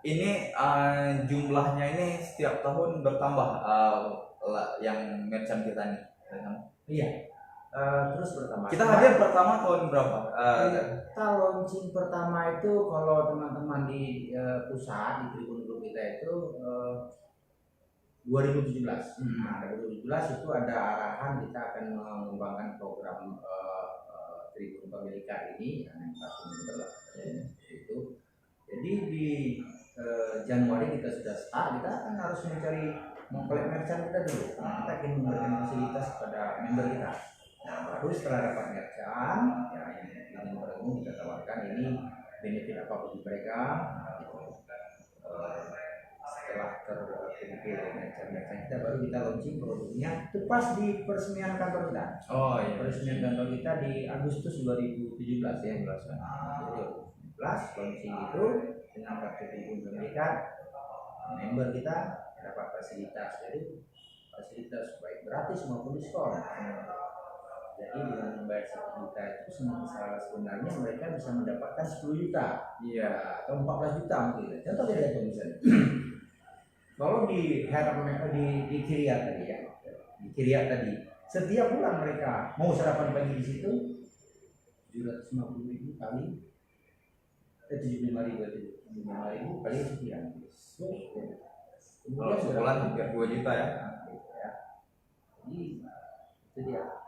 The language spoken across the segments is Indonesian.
ini jumlahnya ini setiap tahun bertambah yang merchant kita nih. Iya. Terus pertama. Kita hadir pertama tahun berapa? Kita launching pertama itu kalau teman-teman di pusat di Tribun Group kita itu 2017. Nah, 2017 itu ada arahan kita akan mengembangkan program Tribun Pemilikan ini yang satu member lah itu. Jadi di Januari kita sudah start, kita kan harus mencari mengkolek merchant kita dulu. Kita ingin memberikan fasilitas kepada member kita. Nah, baru setelah dapat merchant, ya yang bergabung kita tawarkan ini benefit apa bagi mereka. Nah, gitu. Setelah terkumpul merchant kita baru kita launching produknya itu pas di peresmian kantor kita. Oh iya. Peresmian kantor kita di Agustus 2017 ya. Nah, jadi 2017 launching itu dengan kartu Tribun Pemilikan member kita dapat fasilitas, jadi fasilitas baik gratis maupun diskon. Jadi dengan membayar 1 juta itu sebenarnya mereka bisa mendapatkan 10 juta, iya, atau 14 juta mungkin. Contoh kita itu misalnya. Kalau di Kiriat tadi ya, di Kiriat tadi, setiap bulan mereka mau sarapan pagi di situ 750.000 kali 75.000 kali sekian. Kalau sebulan hampir 2 juta ya. Jadi itu dia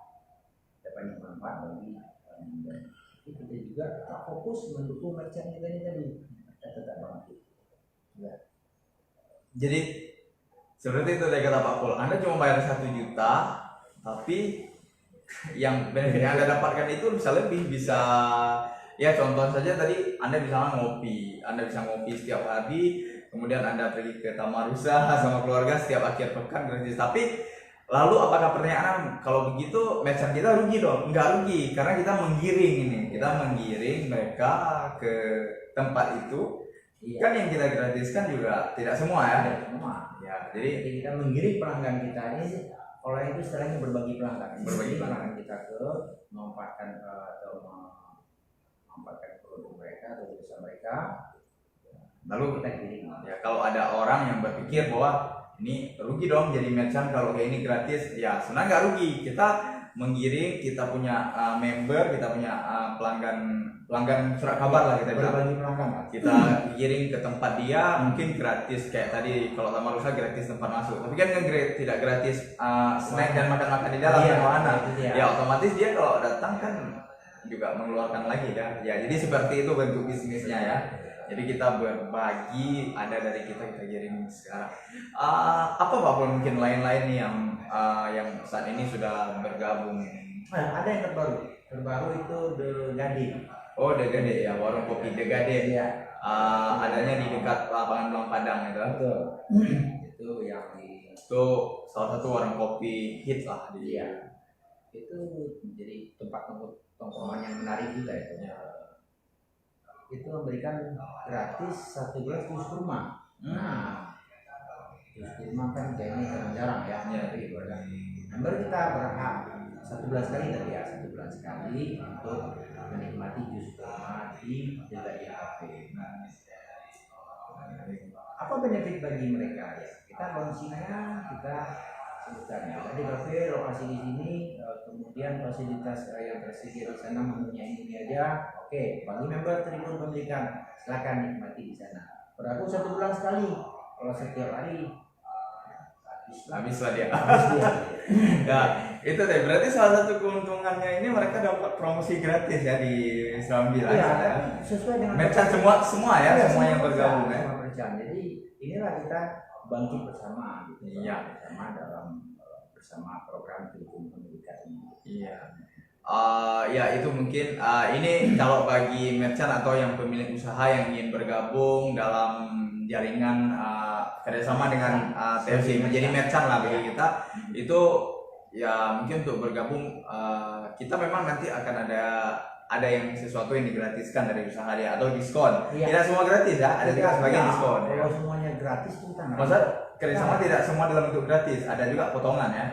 banyak manfaat bagi member. Kita juga fokus mendukung merchant kita ini tadi. Kita tetap bantu. Ya. Jadi seperti itu dari kata Pak Pul, Anda cuma bayar 1 juta, tapi yang benefit yang Anda dapatkan itu bisa lebih, bisa ya contoh saja tadi Anda bisa ngopi setiap hari, kemudian Anda pergi ke Taman Rusa sama keluarga setiap akhir pekan gratis. Tapi lalu apakah pertanyaan, kalau begitu merchant kita rugi dong? Enggak rugi, karena kita menggiring mereka ke tempat itu. Iya. Kan yang kita gratiskan juga tidak semua ya. Tidak semua. Ya, jadi kita menggiring pelanggan kita ini, kalau itu istilahnya berbagi pelanggan. Berbagi pelanggan kita ke memanfaatkan produk mereka atau jasa mereka. Lalu kita giring. Ya, kalau ada orang yang berpikir bahwa ini rugi dong jadi merchant kalau kayak ini gratis, ya sebenarnya nggak rugi. Kita menggiring, kita punya member, kita punya pelanggan surat kabar lah kita bilang. Kita giring ke tempat dia, mungkin gratis kayak tadi kalau Taman Rusa gratis tempat masuk, tapi kan tidak gratis snack dan makan-makan di dalam wahana. Ya otomatis dia kalau datang kan juga mengeluarkan lagi ya. Ya jadi seperti itu bentuk bisnisnya ya. Jadi kita berbagi, ada dari kita giring sekarang. Apa Pak mungkin lain-lain nih yang saat ini sudah bergabung? Ada yang terbaru itu The Gade. Oh The Gade ya, warung kopi The Gade. Iya. Adanya di dekat lapangan Belang Padang itu. Betul. Itu yang itu salah satu warung kopi hits lah di. Iya. Itu jadi tempat tongkrongan yang menarik juga itu. Ya. Itu memberikan gratis 1 gelas jus kurma. Nah, jus kurma kan kayaknya jarang ya. Jadi member kita berhak 1 bulan sekali tadi ya, 1 bulan sekali untuk menikmati jus kurma di Degade Cafe. Apa benefit bagi mereka ya? Kita launchingnya kita sebutkan ya. Degade Cafe lokasi di sini, kemudian fasilitas yang tersedia di sana menunya ini aja. Oke, bagi member Tribun Pemilikan silakan nikmati di sana. Berlaku 1 bulan sekali. Kalau setiap hari habis lah dia. Ya, itu deh. Berarti salah satu keuntungannya ini mereka dapat promosi gratis ya di Serambi lah. Ya, sesuai dengan merchant semua ya, semua yang bergabung ya. Jadi inilah kita bangkit bersama gitu. Iya, bersama program Tribun Pemilikan ini. Iya. Ya itu mungkin ini kalau bagi merchant atau yang pemilik usaha yang ingin bergabung dalam jaringan kerjasama dengan TFC menjadi merchant lah bagi kita, itu ya mungkin untuk bergabung kita memang nanti akan ada yang sesuatu yang digratiskan dari usaha dia atau diskon. Iya. Tidak semua gratis ya, ada juga sebagian diskon. Kalau semuanya gratis kita masa kerjasama tidak semua dalam bentuk gratis, ada juga potongan ya.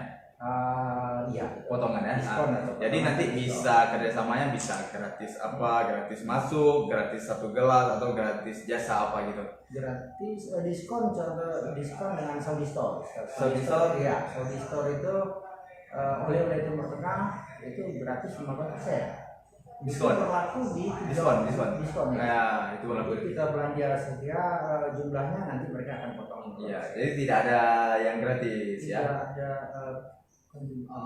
Iya, potongan ya. diskon Nah, atau jadi potongan nanti diskon. bisa kerjasamanya bisa gratis apa, gratis masuk, gratis satu gelas atau gratis jasa apa gitu. Gratis diskon, contoh diskon dengan Saudi Store. Saudi Store? Ya, Saudi Store itu oleh-oleh Timur Tengah itu gratis 15%. Diskon. Itu berlaku di Diskon. ya. Ya, itu berlaku. Jadi kita belanja sekian jumlahnya, nanti mereka akan potong. Iya, jadi tidak ada yang gratis ya. Tidak ada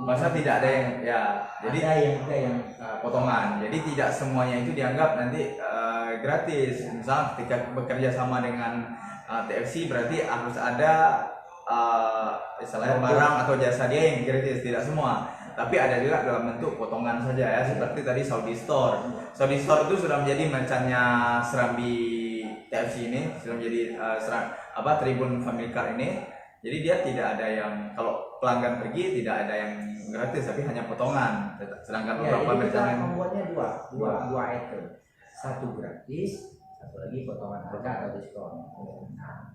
Masa tidak ada yang ya. Jadi ada yang potongan. Jadi tidak semuanya itu dianggap nanti gratis. Misal ketika bekerja sama dengan TFC berarti harus ada istilahnya barang atau jasa dia yang gratis, tidak semua. Tapi ada juga dalam bentuk potongan saja ya, seperti tadi Saudi Store. Saudi Store itu sudah menjadi merchantnya Serambi TFC ini, sudah menjadi Tribun Family Car ini. Jadi dia tidak ada yang, kalau pelanggan pergi tidak ada yang gratis, tapi hanya potongan. Sedangkan beberapa jadi kita merchant membuatnya dua item, satu gratis, satu lagi potongan harga atau diskon. Nah,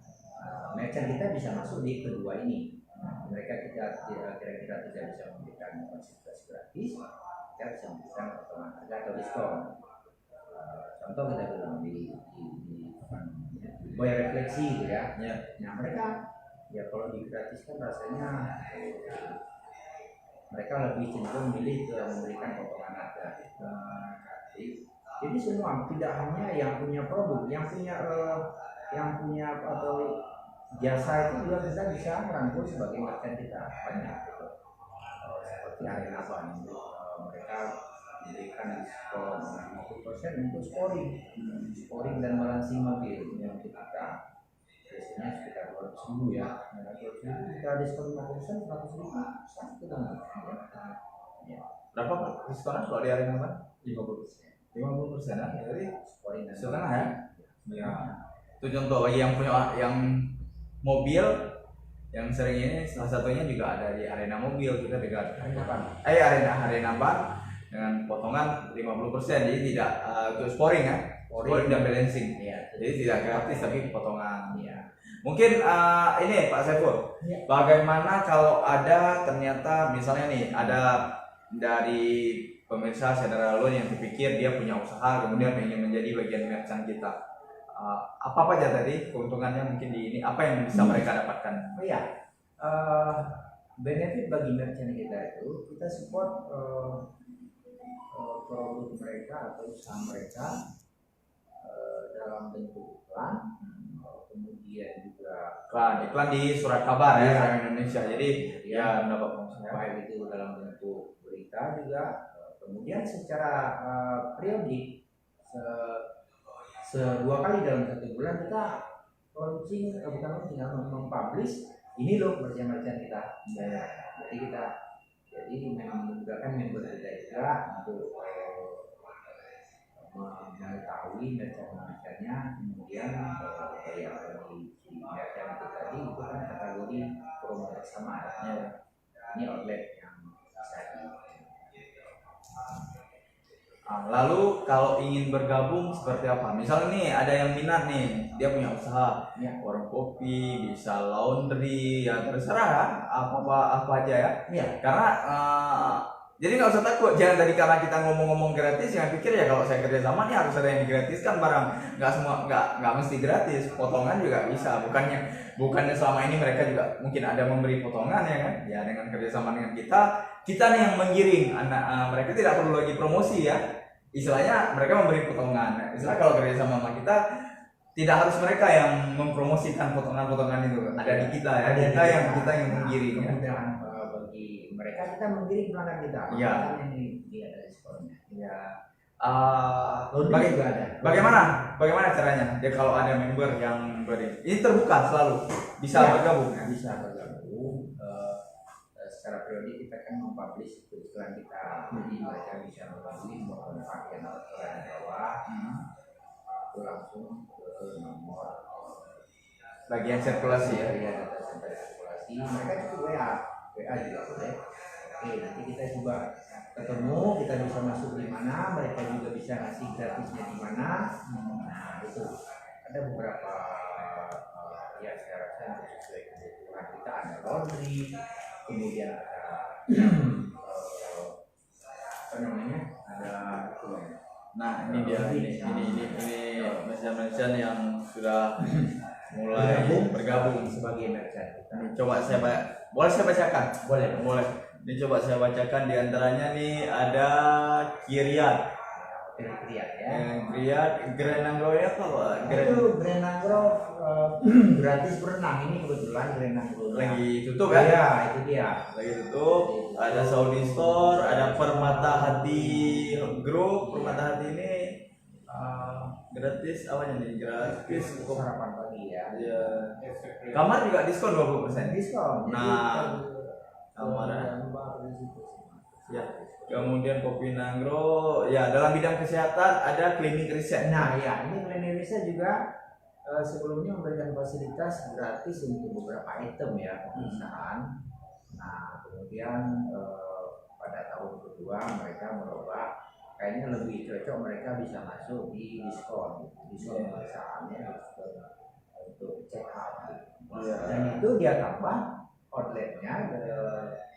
merchant kita bisa masuk di kedua ini. Mereka kira-kira tidak bisa memberikan fasilitas gratis, kita bisa memberikan potongan harga atau diskon. Contoh kita bilang di Boy Refleksi gitu ya. Nah mereka ya kalau digratiskan rasanya mereka lebih cenderung milih ke memberikan potongan harga. Jadi semua, tidak hanya yang punya produk, yang punya atau jasa itu juga kita bisa merangkul sebagai merchant kita banyak gitu. Seperti Arena Ban, mereka memberikan diskon 50% untuk scoring dan balancing mobil yang kita biasanya sekitar 200.000 ya. 200.000 kita diskon 50%, 100.000 satu dengan ya. berapa Pak diskonan kalau di Arena Ban? 50%. 50% ya. Jadi Scoring dan setengah ya. Ya. Itu contoh bagi yang punya yang mobil yang sering ini, salah satunya juga ada di Arena Mobil kita dekat Arena Ban dengan potongan 50%. Jadi tidak untuk scoring ya, scoring dan balancing. ya. Jadi tidak gratis tapi potongan. Ya. Mungkin ini Pak Saiful, Ya. bagaimana kalau ada ternyata misalnya nih ada dari pemirsa Saudara Lun yang terpikir dia punya usaha kemudian ingin menjadi bagian merchant kita. Apa aja tadi keuntungannya mungkin di ini, apa yang bisa mereka dapatkan? Oh iya, benefit bagi merchant kita itu kita support produk mereka atau usaha mereka dalam bentuk iklan, kemudian juga Iklan di surat kabar ya, Iya. Bank Indonesia. Jadi Ya. mendapat promosi. baik itu dalam bentuk berita juga, kemudian secara periodik dua kali dalam satu bulan kita launching, mempublish ini loh merchant kita. Jadi kita memudahkan member kita juga untuk mengetahui merchant-merchantnya, kemudian ya bagi si merchant itu tadi itu kan kategori promo bersama ya. Ini outlet yang bisa Lalu kalau ingin bergabung seperti apa? Misalnya nih ada yang minat nih, dia punya usaha, Ya. warung kopi, bisa laundry, ya terserah apa aja ya. Iya. Karena jadi nggak usah takut, jangan tadi karena kita ngomong-ngomong gratis, jangan pikir ya kalau saya kerja sama nih harus ada yang digratiskan barang. Nggak mesti gratis, potongan juga bisa. Bukannya selama ini mereka juga mungkin ada memberi potongan ya kan? Ya dengan kerjasama dengan kita nih yang menggiring mereka tidak perlu lagi promosi ya. Istilahnya mereka memberi potongan. Istilah kalau kerjasama sama kita tidak harus mereka yang mempromosikan potongan-potongan itu, ada di kita ya. Kita yang menggiring ya. Kemudian bagi mereka kita menggiring pelanggan kita. Iya. Ini ada diskonnya. Ya. Juga ada. Bagaimana caranya? Ya kalau ada member yang ini terbuka selalu bisa Ya, bergabung. Ya? Bisa bergabung. Secara periodik kita kan mempublish iklan kita, jadi mereka bisa melalui kontak yang tertera di bawah, itu langsung ke nomor Bagian sirkulasi ya. data center sirkulasi. Mereka cukup WA juga boleh. Oke, nanti kita coba ketemu, kita bisa masuk di mana, mereka juga bisa ngasih gratisnya di mana. Nah itu ada beberapa ya saya rasa sesuai kebutuhan kita, ada laundry, kemudian ada apa namanya, ada Nah ini dia, ini merchant yang sudah mulai bergabung. sebagai merchant kita. Ini coba boleh saya bacakan? Boleh. Ini coba saya bacakan, di antaranya nih ada Kiryat, Kriat ya. Kiryat, Grenangro ya kalau Itu Grenangro gratis berenang, ini kebetulan Grenangro lagi tutup ya? Iya, itu dia. Lagi tutup. Ada Saudi Store, ada Permata Hati Group. Permata Hati ini gratis, apanya nih? Gratis Untuk sarapan pagi ya. ya. Kamar juga diskon 20%. Diskon. Nah, kamar ya. Kemudian Kopi Nangro, ya dalam bidang kesehatan ada klinik riset. Nah ya, ini klinik riset juga sebelumnya memberikan fasilitas gratis untuk beberapa item ya pemeriksaan. Nah kemudian pada tahun kedua mereka merubah, kayaknya lebih cocok mereka bisa masuk di diskon pemeriksaannya, diskon untuk check up. Dan itu dia tambah outletnya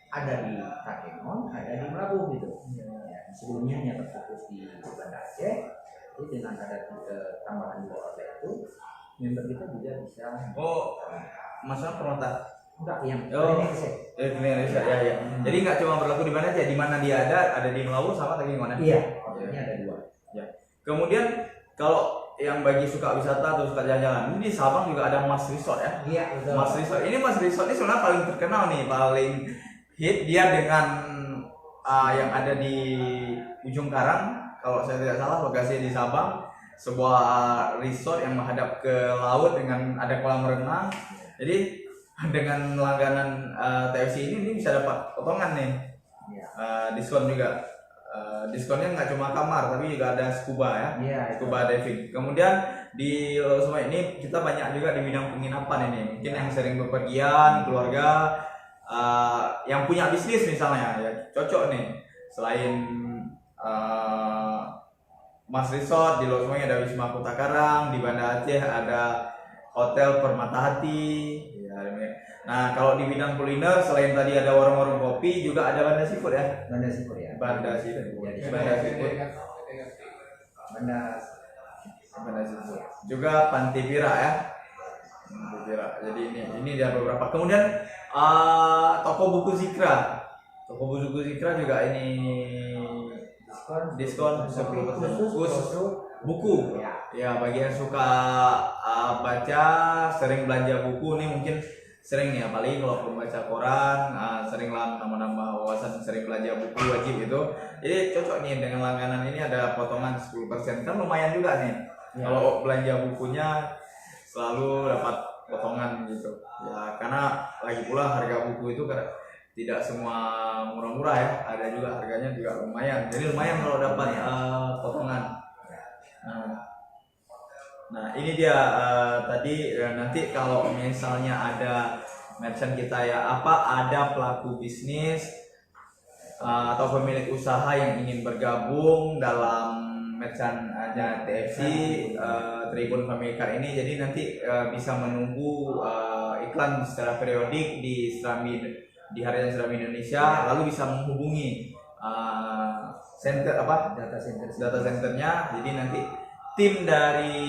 ada di Takengon, ada di Melabuh gitu. Ya, sebelumnya hanya terfokus di Banda Aceh. Jadi dengan ada tambahan 2 outlet itu, member kita juga bisa. Oh, masalah Permata. Enggak, yang Oh, klinik riset. ya. Jadi nggak cuma berlaku di mana aja, di mana dia ada di Melawu sama Takengon ya? Iya, outletnya ada 2. Ya. Kemudian kalau yang bagi suka wisata atau suka jalan-jalan, ini di Sabang juga ada Mas Resort ya. Iya, betul. Mas Resort ini sebenarnya paling terkenal nih, paling hit dia dengan yang ada di Ujung Karang, kalau saya tidak salah lokasinya di Sabang, sebuah resort yang menghadap ke laut dengan ada kolam renang. Jadi dengan langganan TFC ini bisa dapat potongan nih, diskon juga. Diskonnya nggak cuma kamar tapi juga ada scuba ya, scuba diving. Kemudian di semua ini kita banyak juga di bidang penginapan ini, mungkin yang sering bepergian keluarga, yang punya bisnis misalnya ya cocok nih. Selain Mas Resort, di Losmai ada Wisma Kota Karang, di Banda Aceh ada Hotel Permata Hati ya. Nah kalau di bidang kuliner, selain tadi ada warung-warung kopi, juga ada Banda Seafood ya. Banda Seafood ya. Banda Seafood. Banda Seafood. Juga Panti Pira ya. Panti Pira. Jadi ini ada beberapa. Kemudian toko buku Zikra. Toko buku Zikra juga ini diskon 10% khusus buku. Ya bagi yang suka baca, sering belanja buku nih mungkin sering nih, apalagi kalau pembaca koran, sering lah nama-nama wawasan, sering belanja buku wajib itu. Jadi cocok nih dengan langganan ini, ada potongan 10%, kan lumayan juga nih. Kalau belanja bukunya selalu dapat potongan gitu. Ya karena lagi pula harga buku itu tidak semua murah-murah ya, ada juga harganya juga lumayan. Jadi lumayan kalau dapat potongan. Nah ini dia tadi nanti kalau misalnya ada merchant kita ya ada pelaku bisnis atau pemilik usaha yang ingin bergabung dalam merchant TFC Tribun Family Car ini, jadi nanti bisa menunggu iklan secara periodik di di Harian Serambi Indonesia, lalu bisa menghubungi data centernya. Jadi nanti tim dari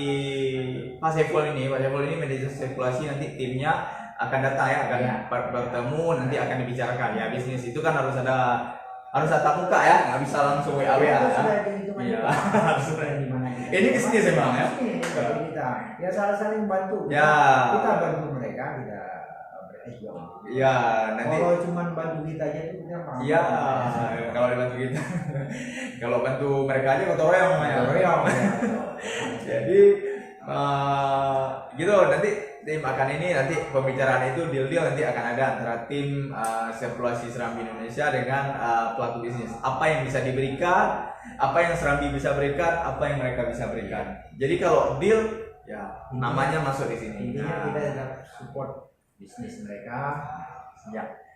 Pak Saiful ini manajer sirkulasi, nanti timnya akan datang ya, akan bertemu, nanti akan dibicarakan ya. Bisnis itu kan harus tatap muka ya, nggak bisa langsung WA ya. Iya. Ini bisnis emang ya. Ya saling bantu. Ya. Kita bantu mereka, mereka juga bantu. Ya nanti. Kalau cuma bantu kita aja itu kita paham. Iya. Kalau dibantu kita. Kalau bantu mereka aja gotong royong namanya. Jadi gitu, nanti tim akan nanti pembicaraan itu deal nanti akan ada antara tim sirkulasi Serambi Indonesia dengan pelaku bisnis. Apa yang bisa diberikan, apa yang Serambi bisa berikan, apa yang mereka bisa berikan. Jadi kalau deal ya namanya masuk di sini. Intinya kita tetap support bisnis mereka. Ya.